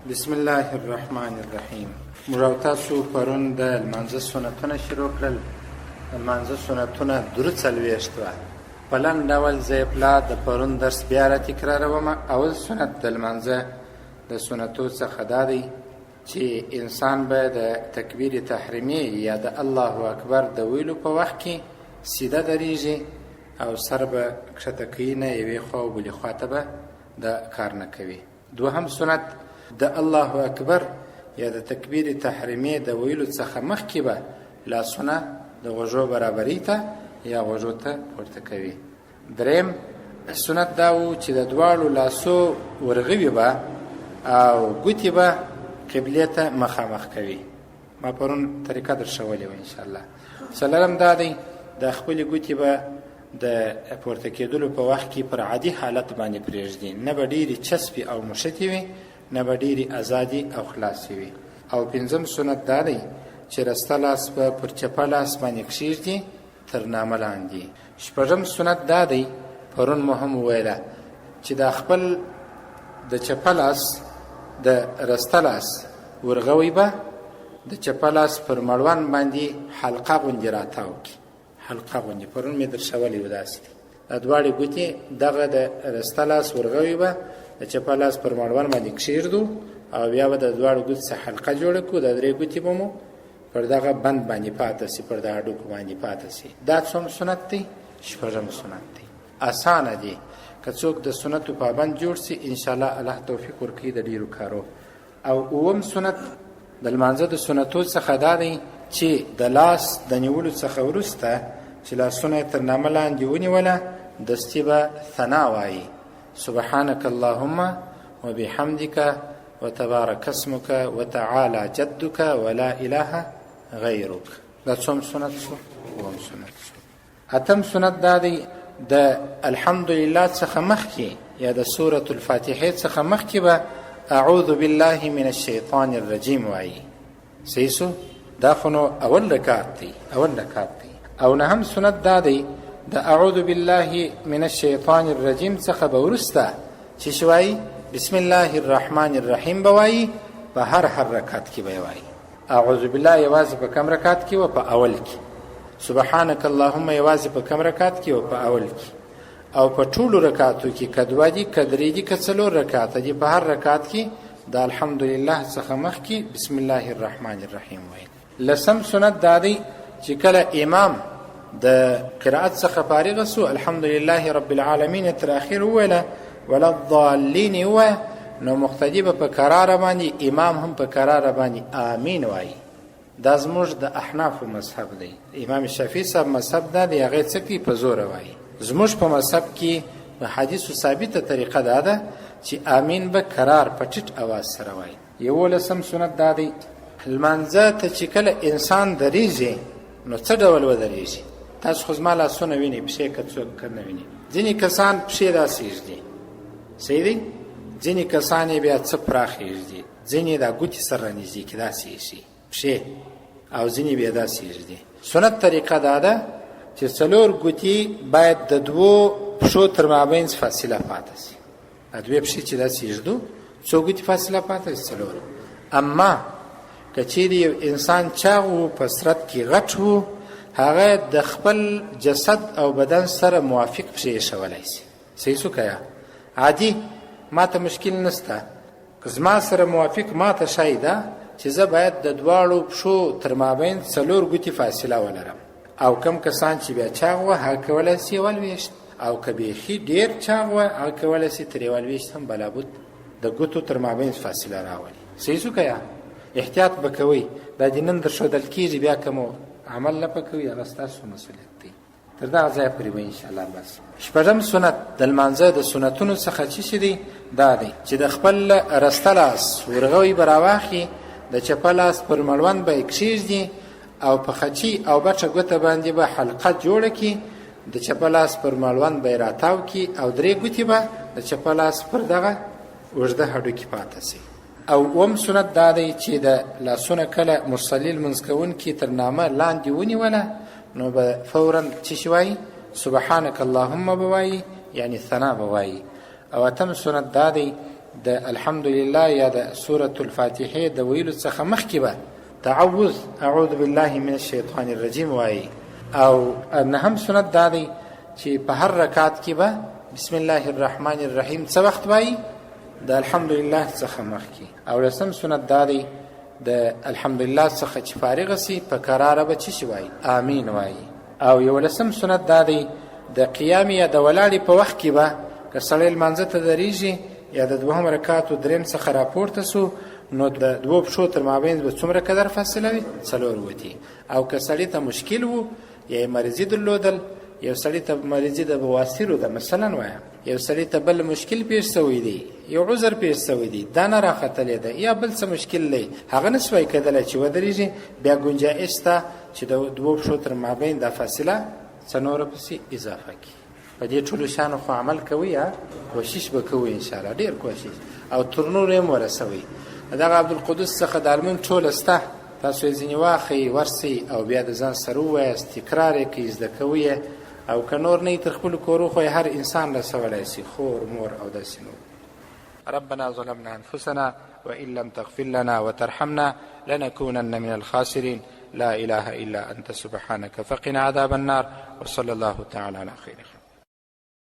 بسم الله الرحمن الرحیم. موږ او تاسو پرون د لمانځه سنتونه شروع کړل. لمانځه سنتونه درې څلوېښت وه. په لنډ ډول زه یې پلا د پرون درس بیا را تکراروم. اول سنت د لمانځه د سنتو څخه دا دی چې انسان به د تکبیر تحریمي یا د الله اکبر د ویلو په وخت کې سیده درېږي او سر به کښته کوي نه یوې خوا او بلې خوا ته به د کار نه کوي. دوهم سنت د الله اکبر یا د تکبیر تحریمي د ویلو څخه مخکې به لاسونه د غوږو برابرۍ ته یا غوږو ته پورته کوي. دریم سنت دا و چې د دواړو لاسو ورغوي به او ګوتې به قبلې ته مخامخ کوي. ما پرون طریقه درښولې وه انشاءالله. څلورم دا دی د خپلې ګوتې به د پورته کېدلو په وخت کې پر عادي حالت باندې پرېږدي، نه به ډېرې چسپې او مشتې وي، نه به ډېرې ازادي او خلاصې وي. او پنځم سنت دا دی چې رسته لاس به پر چپه لاس باندې کښېږدي تر نامه لاندې. شپږم سنت دا دی پرون مو هم وویله چې دا خپل د چپه لاس د رسته لاس ورغوی به د چپه لاس پر مړوند باندې حلقه غوندې راتاو کړي. حلقه غوندې پرون مې درښولې وه داسې دي. دا دواړې ګوتې دغه د رسته لاس ورغوی به د چپه لاس پر مړوند باندې کښېږدو او بیا به د دواړو ګوتو څخه حلقه جوړه کړو. دا درې ګوتې به مو پر دغه بند باندې پاته سي، پر دغه هډوکو باندې پاته سي. دا څوم سنت دی؟ شپږم سنت دی. اسانه دی. که څوک د سنتو پابند جوړ سي انشاءالله الله توفیق ورکوي د ډېرو کارو. او اووم سنت د لمانځه د سنتو څخه دا دی چې د لاس د نیولو څخه وروسته چې لاسونه یې تر نامه لاندې ونیوله دستي به ثنا وایي: سبحانك اللهم وبحمدك وتبارك اسمك وتعالى جدك ولا اله غیرک. دا څوم سنت شو؟ اووم سنت شو. اتم سنت دا دی د الحمدلله څخه مخکې یا د سورة الفاتحې څخه مخکې به اعوذ بالله من الشیطان الرجیم وایي. صحیح سو؟ دا خو نو اول رکعت دی. او نهم سنت دا دی د اعوذ بالله من الشیطان الرجیم څخه به وروسته چې شوایي بسم الله الرحمن الرحیم به وایي. په هر رکعت کې به وایي. اعوذ بالله یوازې په کم رکعت کې و؟ په اول کې. سبحانك اللهم یوازې په کم رکعت کې و؟ په اول کې. او په ټولو رکعاتو کې که دوه دي که درې دي که څلور رکعته دي په هر رکعت کې د الحمدلله څخه مخکې بسم الله الرحمن الرحیم وایي. لسم سنت دا دی چې کله امام د قرائت څخه فارغ سو الحمدلله رب العالمین تر اخر وویله ولا الضالین ووایه نو مقتدی به په قراره باندې امام هم په قراره باندې آمین وایي. دا زموږ د احنافو مذهب دی. امام شافعي صاحب مذهب دا دی هغې څه کوي؟ په زوره وایي. زموږ په مذهب کې په حدیثو ثابته طریقه دا ده چې آمین به قرار په ټیټ اواز سره وایي. یولسم سنت دا دی لمانځه ته چې کله انسان درېږي نو څه ډول ودرېږي؟ تاسو خو زما لاسونه وینئ، پښې که څوک نه ویني. ځینې کسان پښې داسې ایږدي، صحیح دی؟ ځینې کسان یې بیا څه پراخې ایږدي، ځینې دا ګوتې سره نږدې کې داسې ایږي پښې، او ځینې بیا داسې ایږدي. سنت طریقه دا ده چې څلور ګوتې باید د دوو پښو تر مابینځ فاصله پاته سي. دا دوې پښې چې داسې ایږدو څو ګوتې فاصله پاته سي؟ څلور. اما که چیرې یو انسان چاغ و په سرت کې غټ و هغه د خپل جسد او بدن سره موافق پښې ایښولی سي. صحیح سو که یا؟ عادي ما ته مشکل نسته. که زما سره موافق ما ته شای ده چې زه باید د دواړو پښو تر مابین څلور ګوتې فاصله ولرم. او کم کسان چې بیا چاغ وه هغه کولی سي یولوېشت، او که بیخي ډېر چاغ وه هغه کولی سي تر یولوېشت هم بلابود د ګوتو تر مابین فاصله راولي. صحیح سو که یا؟ احتیاط به کوئ. دا دې نن درښودل کېږي بیا که مو عمل نه په کوي هغه ستاسو مسؤلیت دی. تر دغه ځایه پورې به انشاءالله بس. شپږم سنت د لمانځه د سنتونو څخه چې دی دا دی چې د خپل رسته لاس ورغوی به راواخلي، د چپه لاس پر مړوند به یې کښېږدي او په خچي او بچه ګوته باندې به حلقه جوړه کړي. د چپه لاس پر مړوند به یې راتاو کړي او درې ګوتې به د چپه لاس پر دغه اوږده هډوکي پاته سي. او اوم سنت دا دی چې د لاسونه کله مصلي لمونځ کوونکي تر نامه لاندې ونیوله نو به فورا څه شي وایي؟ سبحانك اللهم به وایي، یعنې ثنا به وایي. او اتم سنت دا دی د الحمدلله یا د سورة الفاتحه د ویلو څخه مخکې به تعوذ اعوذ بالله من الشیطان الرجیم وایي. او نهم سنت دا دی چې په هر رکعت کې به بسم الله الرحمن الرحیم څه وخت وایي؟ د الحمدلله څخه مخکې. او لسم سنت دا دی د الحمدلله څخه چې فارغ سي په قراره به څه وایي؟ آمین وایي. او یو لسم سنت دا دی د قیام یا د ولاړې په وخت کې به که سړی لمانځه ته درېږي یا د دوهم رکعت و دریم څخه راپورته سو نو د دوو پښو تر مابین به څومره قدر فاصله وي؟ 4 وتې. او که سړي ته مشکل و یا مرضي درلودل، یو سړي ته مرضي د بواسیرو ده مثلا وایم، یو سړي ته بل مشکل پیښ سوی دی، یو عذر پیښ سوی دی، دا نه راختلی ده یا بل څه مشکل دی، هغه نسوای کېدلی چې ودرېږي، بیا ګنجایش شته چې د دوو پښو تر مابین دا فاصله څه نوره پسې اضافه کړي. په دې ټولو شیانو خو عمل کوي یا کوشش به کوي انشاءالله، ډېر کوشش او تر نورو یې هم ورسوي. دغه عبدالقدس څخه د لمونځ ټوله شته، تاسو یې ځینې واخئ ورسئ او بیا د ځان سره ووایاست، تکرار یې کړئ، زده کوئ یې. او که نور نه تر خپلو کورو خو هر انسان رسولی سي، خور مور او داسې نور. ربنا ظلمنا انفسنا وان لم تغفر لنا وترحمنا لنكونن من الخاسرين لا اله الا انت سبحانك فقنا عذاب النار وصلى الله تعالى على خير خلق.